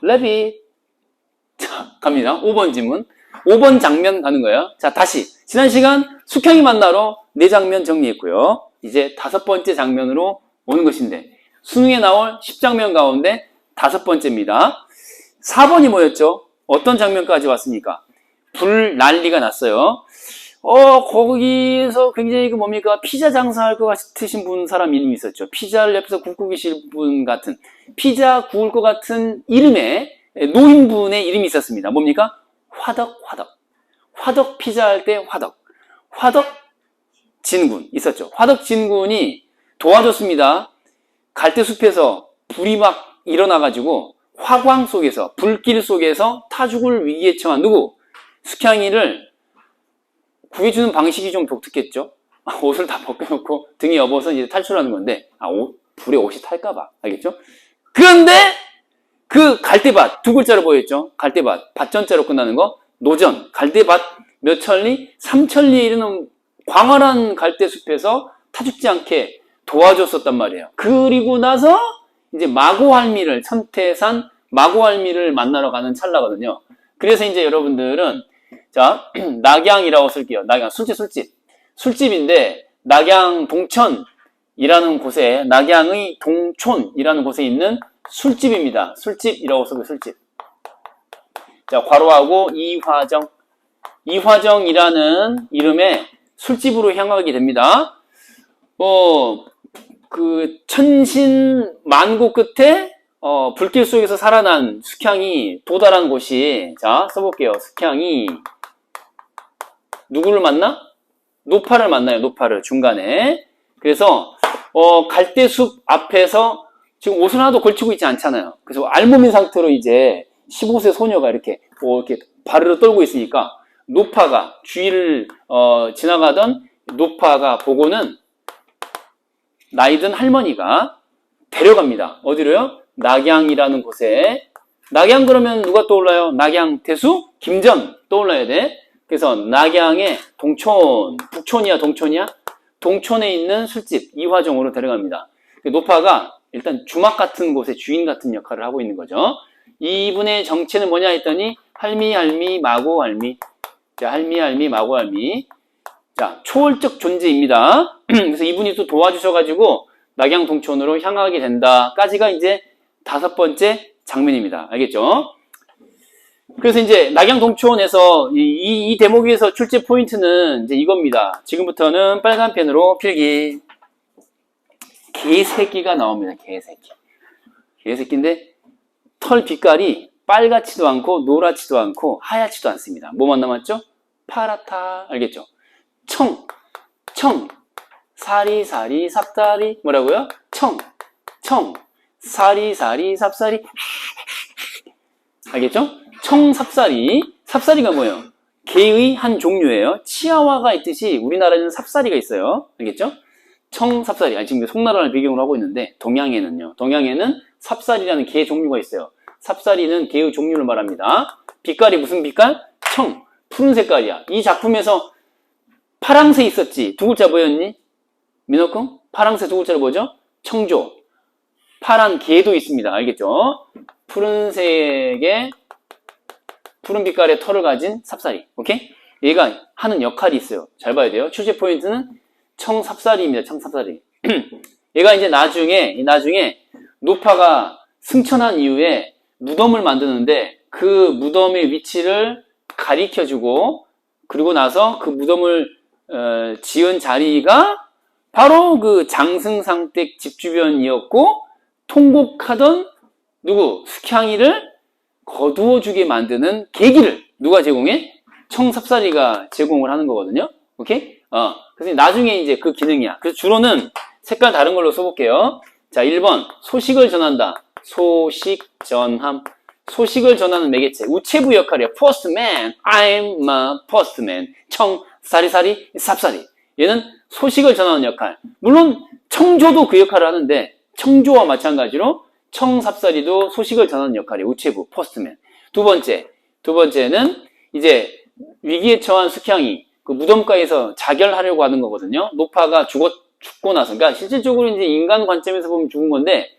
rabbit. 자, 갑니다. 5번 질문. 5번 장면 가는 거예요. 자, 다시. 지난 시간 숙향이 만나러 4장면 정리했고요. 이제 5번째 장면으로 오는 것인데, 수능에 나올 10장면 가운데 5번째입니다. 4번이 뭐였죠? 어떤 장면까지 왔습니까? 불 난리가 났어요. 거기서 굉장히 그 뭡니까? 피자 장사할 것 같으신 사람 이름이 있었죠. 피자를 옆에서 굽고 계실 분 같은, 피자 구울 것 같은 이름의 노인분의 이름이 있었습니다. 뭡니까? 화덕. 화덕 피자 할 때 화덕 진군 있었죠. 화덕 진군이 도와줬습니다. 갈대숲에서 불이 막 일어나가지고 화광 속에서, 불길 속에서 타 죽을 위기에 처한 누구? 숙향이를 구해주는 방식이 좀 독특했죠. 옷을 다 벗겨놓고 등에 업어서 이제 탈출하는 건데, 불에 옷이 탈까봐. 알겠죠? 그런데 그 갈대밭, 2글자로 보였죠? 갈대밭, 밭전자로 끝나는 거, 노전, 갈대밭 몇 천리? 3천리에 이르는 광활한 갈대숲에서 타 죽지 않게 도와줬었단 말이에요. 그리고 나서 이제 마고할미를, 천태산 마고할미를 만나러 가는 찰나거든요. 그래서 이제 여러분들은, 자, 낙양이라고 쓸게요. 낙양, 술집인데, 낙양 동천이라는 곳에, 낙양의 동촌이라는 곳에 있는 술집입니다. 술집이라고 써요, 술집. 자, 괄호하고 이화정이라는 이름의 술집으로 향하게 됩니다. 그 천신만고 끝에 불길 속에서 살아난 숙향이 도달한 곳이, 자, 써볼게요. 숙향이 누구를 만나? 노파를 만나요. 노파를 중간에. 그래서 갈대숲 앞에서 지금 옷을 하나도 걸치고 있지 않잖아요. 그래서 알몸인 상태로 이제 15세 소녀가 이렇게 바르르 떨고 있으니까 노파가 주위를 지나가던 노파가 보고는 나이든 할머니가 데려갑니다. 어디로요? 낙양이라는 곳에. 낙양 그러면 누가 떠올라요? 낙양 태수? 김전 떠올라야 돼. 그래서 낙양의 동촌, 북촌이야 동촌이야? 동촌에 있는 술집 이화정으로 데려갑니다. 노파가 일단 주막 같은 곳의 주인 같은 역할을 하고 있는 거죠. 이분의 정체는 뭐냐 했더니 할미 마고할미. 자, 할미 마고할미. 자, 초월적 존재입니다. 그래서 이분이 또 도와주셔가지고 낙양 동촌으로 향하게 된다까지가 이제 5번째 장면입니다. 알겠죠? 그래서 이제 낙양 동촌에서 이 대목에서 출제 포인트는 이제 이겁니다. 지금부터는 빨간 펜으로 필기. 개새끼가 나옵니다. 개새끼인데 털 빛깔이 빨갛지도 않고 노랗지도 않고 하얗지도 않습니다. 뭐만 남았죠? 파랗다. 알겠죠? 청, 사리, 삽사리. 뭐라고요? 청, 사리, 삽사리. 알겠죠? 청삽사리. 삽사리가 뭐예요? 개의 한 종류예요. 치아와가 있듯이 우리나라에는 삽사리가 있어요. 알겠죠? 청삽사리. 지금 송나라를 배경으로 하고 있는데, 동양에는 삽사리라는 개 종류가 있어요. 삽사리는 개의 종류를 말합니다. 빛깔이 무슨 빛깔? 청, 푸른 색깔이야. 이 작품에서 파랑새 있었지. 2글자 뭐였니? 민호콩? 파랑새 2글자로 뭐죠? 청조. 파란 개도 있습니다. 알겠죠? 푸른색의 푸른 빛깔의 털을 가진 삽사리. 오케이? 얘가 하는 역할이 있어요. 잘 봐야 돼요. 출제 포인트는 청삽사리입니다. 청삽사리. 얘가 이제 나중에 노파가 승천한 이후에 무덤을 만드는데 그 무덤의 위치를 가리켜주고, 그리고 나서 그 무덤을 지은 자리가 바로 그 장승상댁 집 주변이었고, 통곡하던 숙향이를 거두어주게 만드는 계기를 누가 제공해? 청삽사리가 제공을 하는 거거든요. 오케이? 그래서 나중에 이제 그 기능이야. 그래서 주로는 색깔 다른 걸로 써볼게요. 자, 1번 소식을 전한다. 소식전함. 소식을 전하는 매개체. 우체부 역할이야. postman. I'm a postman. 사리사리, 삽사리. 얘는 소식을 전하는 역할. 물론 청조도 그 역할을 하는데, 청조와 마찬가지로 청삽사리도 소식을 전하는 역할이에요. 우체부, postman. 두 번째는 이제 위기에 처한 숙향이 그 무덤가에서 자결하려고 하는 거거든요. 노파가 죽고 나서. 그러니까 실질적으로 이제 인간 관점에서 보면 죽은 건데,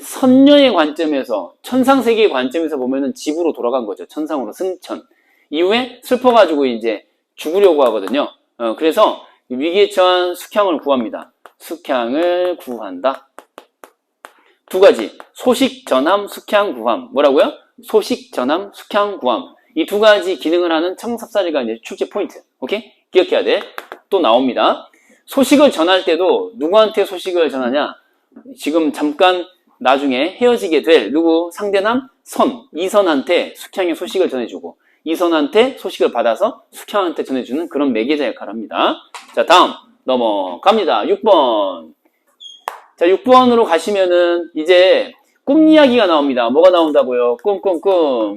선녀의 관점에서, 천상세계의 관점에서 보면은 집으로 돌아간 거죠. 천상으로 승천. 이후에 슬퍼가지고 이제 죽으려고 하거든요. 그래서 위기에 처한 숙향을 구합니다. 숙향을 구한다. 두 가지. 소식 전함, 숙향 구함. 뭐라고요? 소식 전함, 숙향 구함. 이 두 가지 기능을 하는 청삽살이가 이제 출제 포인트. 오케이? 기억해야 돼. 또 나옵니다. 소식을 전할 때도 누구한테 소식을 전하냐? 지금 잠깐 나중에 헤어지게 될 누구? 상대남? 선. 이선한테 숙향의 소식을 전해주고 이선한테 소식을 받아서 숙향한테 전해주는 그런 매개자 역할을 합니다. 자, 다음 넘어갑니다. 6번. 자, 6번으로 가시면은 이제 꿈 이야기가 나옵니다. 뭐가 나온다고요?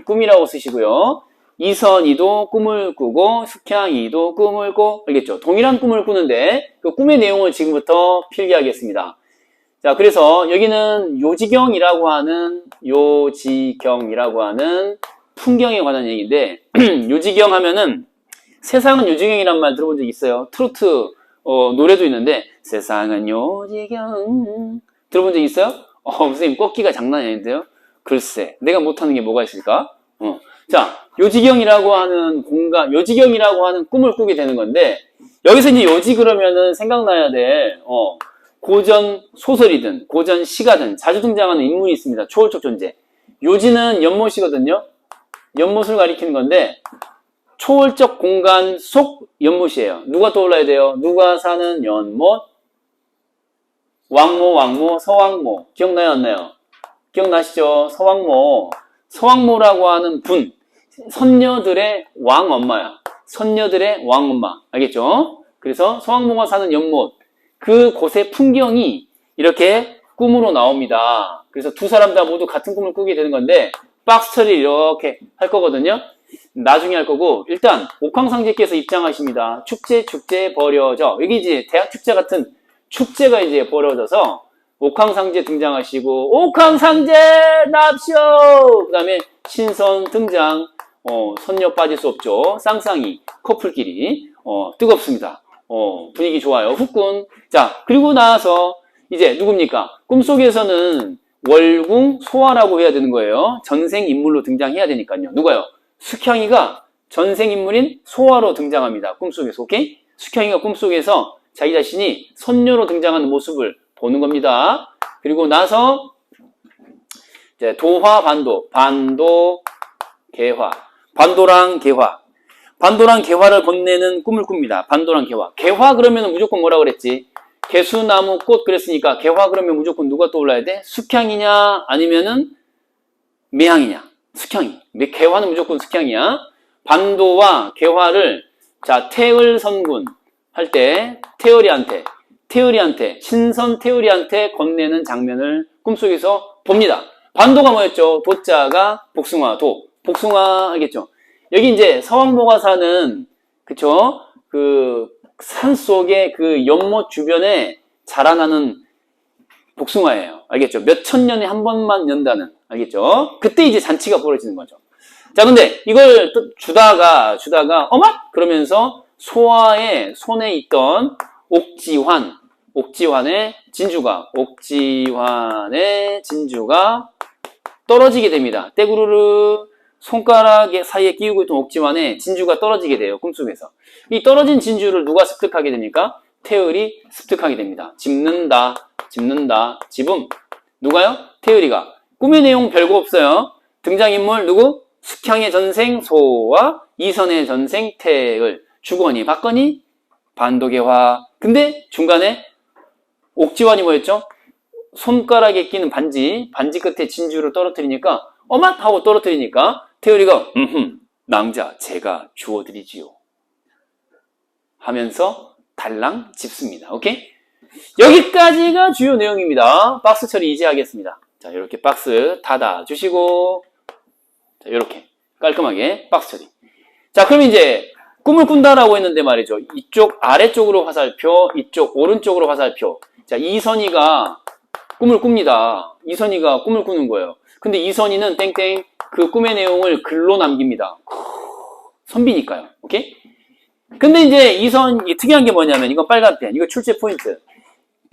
꿈이라고 쓰시고요. 이선이도 꿈을 꾸고 숙향이도 꿈을 꿔. 알겠죠? 동일한 꿈을 꾸는데 그 꿈의 내용을 지금부터 필기하겠습니다. 자, 그래서 여기는 요지경이라고 하는 풍경에 관한 얘기인데 요지경 하면은 세상은 요지경이란 말 들어본 적 있어요? 트로트 노래도 있는데 세상은 요지경 들어본 적 있어요? 선생님 꺾기가 장난이 아닌데요? 글쎄 내가 못하는 게 뭐가 있을까? 자, 요지경이라고 하는 공간, 요지경이라고 하는 꿈을 꾸게 되는 건데 여기서 이제 요지 그러면은 생각나야 될 고전 소설이든 고전 시가든 자주 등장하는 인물이 있습니다. 초월적 존재. 요지는 연못이거든요. 연못을 가리키는 건데 초월적 공간 속 연못이에요. 누가 떠올라야 돼요? 누가 사는 연못? 왕모, 서왕모. 기억나요, 안 나요? 기억나시죠? 서왕모라고 하는 분. 선녀들의 왕엄마야. 선녀들의 왕엄마. 알겠죠? 그래서 서왕모가 사는 연못. 그 곳의 풍경이 이렇게 꿈으로 나옵니다. 그래서 두 사람 다 모두 같은 꿈을 꾸게 되는 건데 박스 처리를 이렇게 할 거거든요. 나중에 할 거고 일단 옥황상제께서 입장하십니다. 축제 벌여져. 여기 이제 대학 축제 같은 축제가 이제 벌어져서 옥황상제 등장하시고 옥황상제 납시오. 그 다음에 신선 등장. 선녀 빠질 수 없죠. 쌍쌍이 커플끼리 뜨겁습니다. 분위기 좋아요. 후끈. 자, 그리고 나서 이제 누굽니까? 꿈속에서는 월궁 소화라고 해야 되는 거예요. 전생인물로 등장해야 되니까요. 누가요? 숙향이가 전생인물인 소화로 등장합니다. 꿈속에서. 오케이? 숙향이가 꿈속에서 자기 자신이 선녀로 등장하는 모습을 보는 겁니다. 그리고 나서 이제 도화, 반도, 개화. 반도랑 개화를 건네는 꿈을 꿉니다. 반도랑 개화. 개화 그러면 무조건 뭐라 그랬지? 개수나무 꽃 그랬으니까 개화 그러면 무조건 누가 떠올라야 돼? 숙향이냐 아니면은 매향이냐? 숙향이. 개화는 무조건 숙향이야. 반도와 개화를 자 태을선군 할 때 태을이한테 신선 태을이한테 건네는 장면을 꿈속에서 봅니다. 반도가 뭐였죠? 도자가 복숭아 복숭아 알겠죠? 여기 이제 서왕모가 사는 그쵸? 그 산속에 그 연못 주변에 자라나는 복숭아예요. 알겠죠? 몇 천 년에 한 번만 연다는 알겠죠? 그때 이제 잔치가 벌어지는 거죠. 자, 근데 이걸 또 주다가 어마? 그러면서 소아의 손에 있던 옥지환의 진주가 떨어지게 됩니다. 떼구르르 손가락 사이에 끼우고 있던 옥지환의 진주가 떨어지게 돼요. 꿈속에서. 이 떨어진 진주를 누가 습득하게 됩니까? 태을이 습득하게 됩니다. 짚는다. 집음. 누가요? 태을이가. 꿈의 내용 별거 없어요. 등장인물 누구? 숙향의 전생 소와 이선의 전생 태을. 주거니, 받거니, 반도개화. 근데 중간에 옥지환이 뭐였죠? 손가락에 끼는 반지 끝에 진주를 떨어뜨리니까 어맛 하고 떨어뜨리니까 태을이가 낭자 제가 주워드리지요 하면서 달랑 짚습니다. 오케이? 여기까지가 주요 내용입니다. 박스 처리 이제 하겠습니다. 자, 이렇게 박스 닫아주시고 자, 이렇게 깔끔하게 박스 처리. 자, 그럼 이제 꿈을 꾼다라고 했는데 말이죠. 이쪽 아래쪽으로 화살표, 이쪽 오른쪽으로 화살표. 자, 이선희가 꿈을 꿉니다. 이선희가 꿈을 꾸는 거예요. 근데 이선희는 땡땡 그 꿈의 내용을 글로 남깁니다. 선비니까요. 오케이? 근데 이제 이선희 특이한 게 뭐냐면 이건 빨간 펜. 이거 출제 포인트.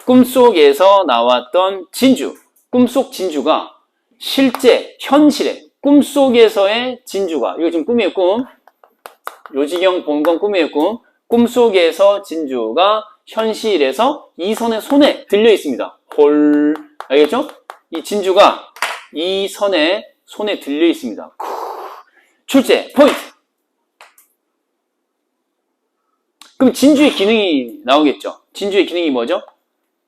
꿈속에서 나왔던 진주. 꿈속 진주가 실제, 현실에, 꿈속에서의 진주가, 이거 지금 꿈이에요, 꿈. 요지경 본 건 꿈이에요, 꿈. 꿈속에서 진주가 현실에서 이선의 손에 들려 있습니다. 홀. 알겠죠? 이 진주가 이선의 손에 들려 있습니다. 출제, 포인트. 그럼 진주의 기능이 나오겠죠? 진주의 기능이 뭐죠?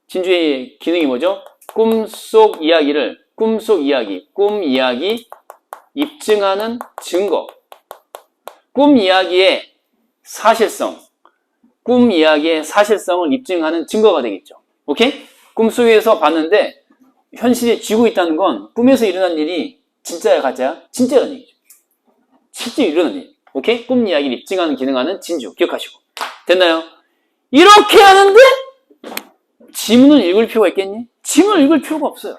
진주의 기능이 뭐죠? 꿈속 이야기, 꿈 이야기 입증하는 증거. 꿈 이야기의 사실성, 꿈 이야기의 사실성을 입증하는 증거가 되겠죠. 오케이? 꿈속에서 봤는데 현실에 쥐고 있다는 건 꿈에서 일어난 일이 진짜야 가짜야? 진짜라는 얘기죠. 실제 일어난 일. 오케이? 꿈 이야기를 입증하는 기능하는 진주. 기억하시고. 됐나요? 이렇게 하는데 지문을 읽을 필요가 있겠니? 지문을 읽을 필요가 없어요.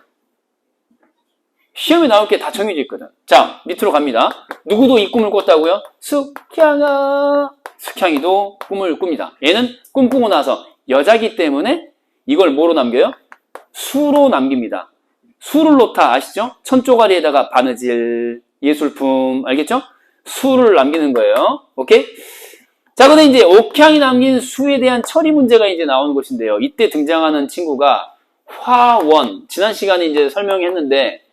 시험에 나올 게 다 정해져 있거든. 자, 밑으로 갑니다. 누구도 이 꿈을 꿨다고요? 숙향아. 숙향이도 꿈을 꿉니다. 얘는 꿈꾸고 나서 여자기 때문에 이걸 뭐로 남겨요? 수로 남깁니다. 수를 놓다 아시죠? 천조가리에다가 바느질, 예술품, 알겠죠? 수를 남기는 거예요. 오케이? 자, 근데 이제 옥향이 남긴 수에 대한 처리 문제가 이제 나오는 것인데요. 이때 등장하는 친구가 화원. 지난 시간에 이제 설명했는데,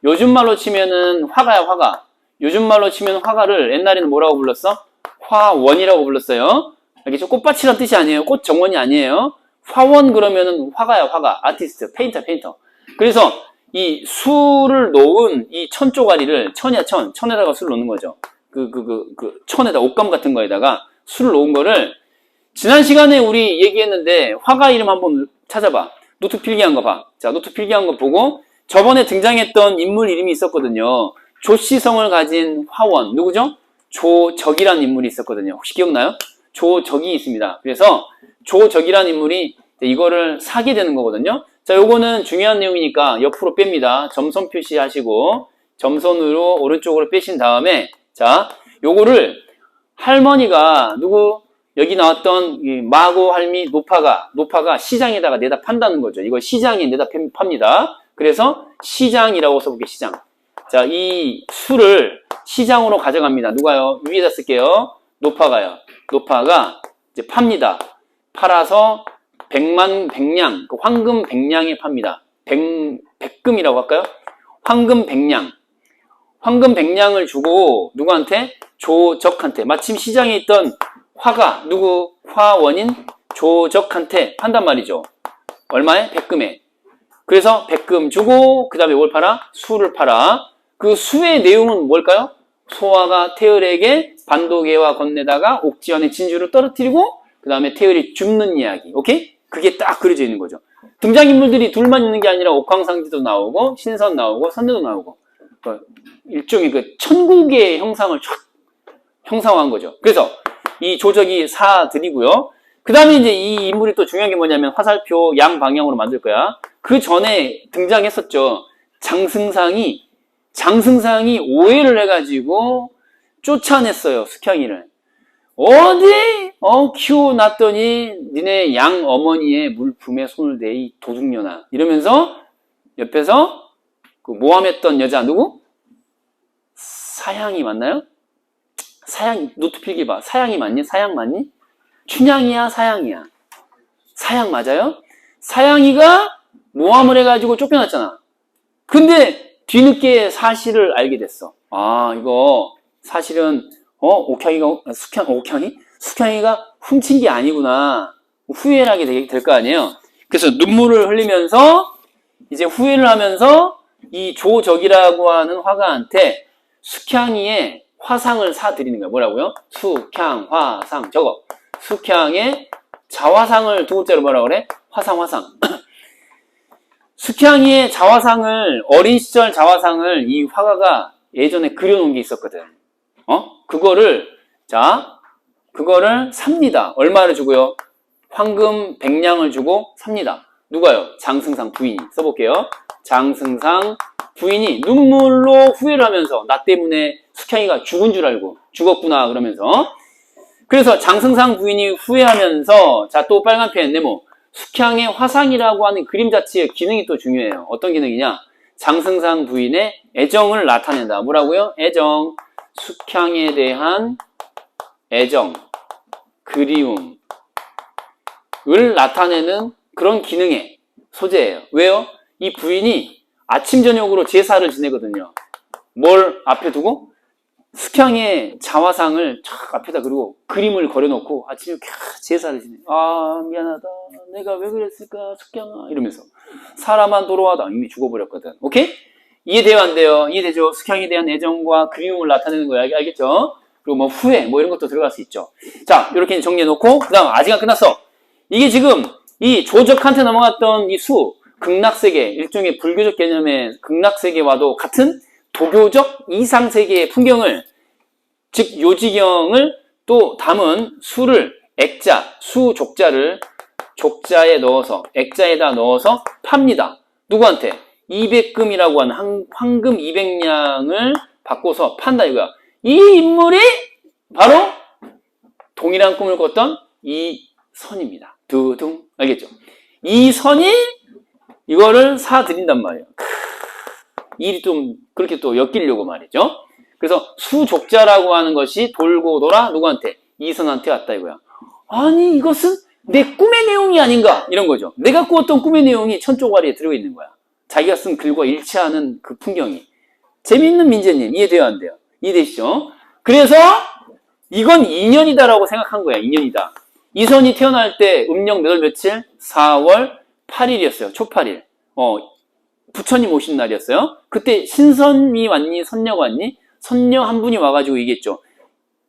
요즘 말로 치면은 화가야, 화가. 요즘 말로 치면 화가를 옛날에는 뭐라고 불렀어? 화원이라고 불렀어요. 알겠죠? 꽃밭이란 뜻이 아니에요. 꽃 정원이 아니에요. 화원 그러면은 화가야, 화가. 아티스트, 페인터. 그래서 이 수를 놓은 이 천조가리를, 천이야, 천에다가 수를 놓는 거죠. 천에다, 옷감 같은 거에다가 수를 놓은 거를, 지난 시간에 우리 얘기했는데, 화가 이름 한번 찾아봐. 노트 필기한 거 봐. 자, 노트 필기한 거 보고, 저번에 등장했던 인물 이름이 있었거든요. 조씨성을 가진 화원. 누구죠? 조적이라는 인물이 있었거든요. 혹시 기억나요? 조적이 있습니다. 그래서 조적이라는 인물이 이거를 사게 되는 거거든요. 자, 요거는 중요한 내용이니까 옆으로 뺍니다. 점선 표시하시고 점선으로 오른쪽으로 빼신 다음에, 자, 요거를 할머니가 여기 나왔던 마고 할미 노파가 시장에다가 내다 판다는 거죠. 이걸 시장에 내다 팝니다. 그래서 시장이라고 써볼게요. 시장. 자, 이 수를 시장으로 가져갑니다. 누가요? 위에다 쓸게요. 노파가요. 노파가 이제 팝니다. 팔아서 백냥, 황금 백냥에 팝니다. 백금이라고 할까요? 황금 백냥. 황금 백냥을 주고 누구한테? 조적한테. 마침 시장에 있던 화가 화원인 조적한테 판단 말이죠. 얼마에? 백금에. 그래서 백금 주고 그 다음에 뭘 팔아? 수를 팔아. 그 수의 내용은 뭘까요? 소화가 태을에게 반도개와 건네다가 옥지연의 진주를 떨어뜨리고 그 다음에 태을이 줍는 이야기. 오케이? 그게 딱 그려져 있는 거죠. 등장인물들이 둘만 있는 게 아니라 옥황상제도 나오고 신선 나오고 선녀도 나오고 일종의 천국의 형상을 형상화한 거죠. 그래서 이 조적이 사드리고요. 그 다음에 이제 이 인물이 또 중요한 게 뭐냐면 화살표 양방향으로 만들 거야. 그 전에 등장했었죠. 장승상이 오해를 해가지고 쫓아냈어요. 숙향이를. 어디? 키워놨더니 니네 양 어머니의 물품에 손을 대 이 도둑년아. 이러면서 옆에서 모함했던 여자 누구? 사향이 맞나요? 사향, 노트 필기 봐. 사향이 맞니? 사향 맞니? 춘향이야, 사향이야? 사향 맞아요? 사향이가 모함을 해가지고 쫓겨났잖아. 근데 뒤늦게 사실을 알게 됐어. 아, 이거 사실은 숙향이가 훔친 게 아니구나. 후회를 하게 될 거 아니에요. 그래서 눈물을 흘리면서 이제 후회를 하면서 이 조적이라고 하는 화가한테 숙향이의 화상을 사드리는 거야. 뭐라고요? 숙향, 화상. 저거. 숙향의 자화상을 두 글자로 뭐라 그래? 화상. 숙향이의 자화상을, 어린 시절 자화상을 이 화가가 예전에 그려놓은 게 있었거든. 그거를 삽니다. 얼마를 주고요? 황금 백냥을 주고 삽니다. 누가요? 장승상 부인이. 써볼게요. 장승상 부인이 눈물로 후회를 하면서 나 때문에 숙향이가 죽은 줄 알고 죽었구나 그러면서, 그래서 장승상 부인이 후회하면서, 자, 또 빨간 펜 네모, 숙향의 화상이라고 하는 그림 자체의 기능이 또 중요해요. 어떤 기능이냐? 장승상 부인의 애정을 나타낸다. 뭐라고요? 애정. 숙향에 대한 애정, 그리움을 나타내는 그런 기능의 소재예요. 왜요? 이 부인이 아침 저녁으로 제사를 지내거든요. 뭘 앞에 두고? 숙향의 자화상을 촥 앞에다 그리고 그림을 걸어놓고 아침에 제사를 지내. 아 미안하다. 내가 왜 그랬을까 숙향아 이러면서 사람아 돌아와다 이미 죽어버렸거든. 오케이? 이해돼요 안 돼요? 이해되죠? 숙향에 대한 애정과 그리움을 나타내는 거야. 알겠죠? 그리고 뭐 후회 뭐 이런 것도 들어갈 수 있죠. 자 이렇게 정리해놓고 그 다음 아직 안 끝났어. 이게 지금 이 조적한테 넘어갔던 이 수 극락세계 일종의 불교적 개념의 극락세계와도 같은 도교적 이상세계의 풍경을 즉 요지경을 또 담은 수를 액자, 수족자를 족자에 넣어서 액자에다 넣어서 팝니다. 누구한테? 200금이라고 하는 황금 200냥을 바꿔서 판다 이거야. 이 인물이 바로 동일한 꿈을 꿨던 이선입니다. 두둥 알겠죠? 이선이 이거를 사드린단 말이에요. 일이 좀 그렇게 또 엮이려고 말이죠. 그래서 수족자라고 하는 것이 돌고 돌아 누구한테? 이선한테 왔다 이거야. 아니 이것은 내 꿈의 내용이 아닌가 이런 거죠. 내가 꾸었던 꿈의 내용이 천조가리에 들어있는 거야. 자기가 쓴 글과 일치하는 그 풍경이. 재미있는 민재님 이해돼요 안 돼요? 이해되시죠? 그래서 이건 인연이다라고 생각한 거야. 인연이다. 이선이 태어날 때 음력 몇 월 며칠? 4월 8일이었어요. 초팔일. 부처님 오신 날이었어요. 그때 신선이 왔니? 선녀가 왔니? 선녀 한 분이 와가지고 얘기했죠.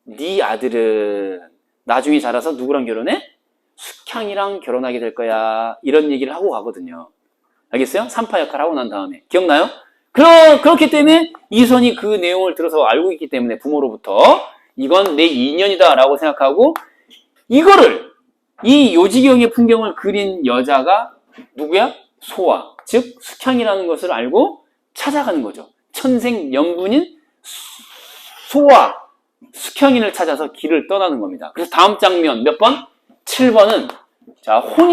네 아들은 나중에 자라서 누구랑 결혼해? 숙향이랑 결혼하게 될 거야. 이런 얘기를 하고 가거든요. 알겠어요? 삼파 역할 하고 난 다음에. 기억나요? 그렇기 때문에 이선이 그 내용을 들어서 알고 있기 때문에 부모로부터 이건 내 인연이다 라고 생각하고 이거를 이 요지경의 풍경을 그린 여자가 누구야? 소화. 즉 숙향이라는 것을 알고 찾아가는 거죠. 천생연분인 소화 숙향인을 찾아서 길을 떠나는 겁니다. 그래서 다음 장면 몇 번? 7번은 자 혼인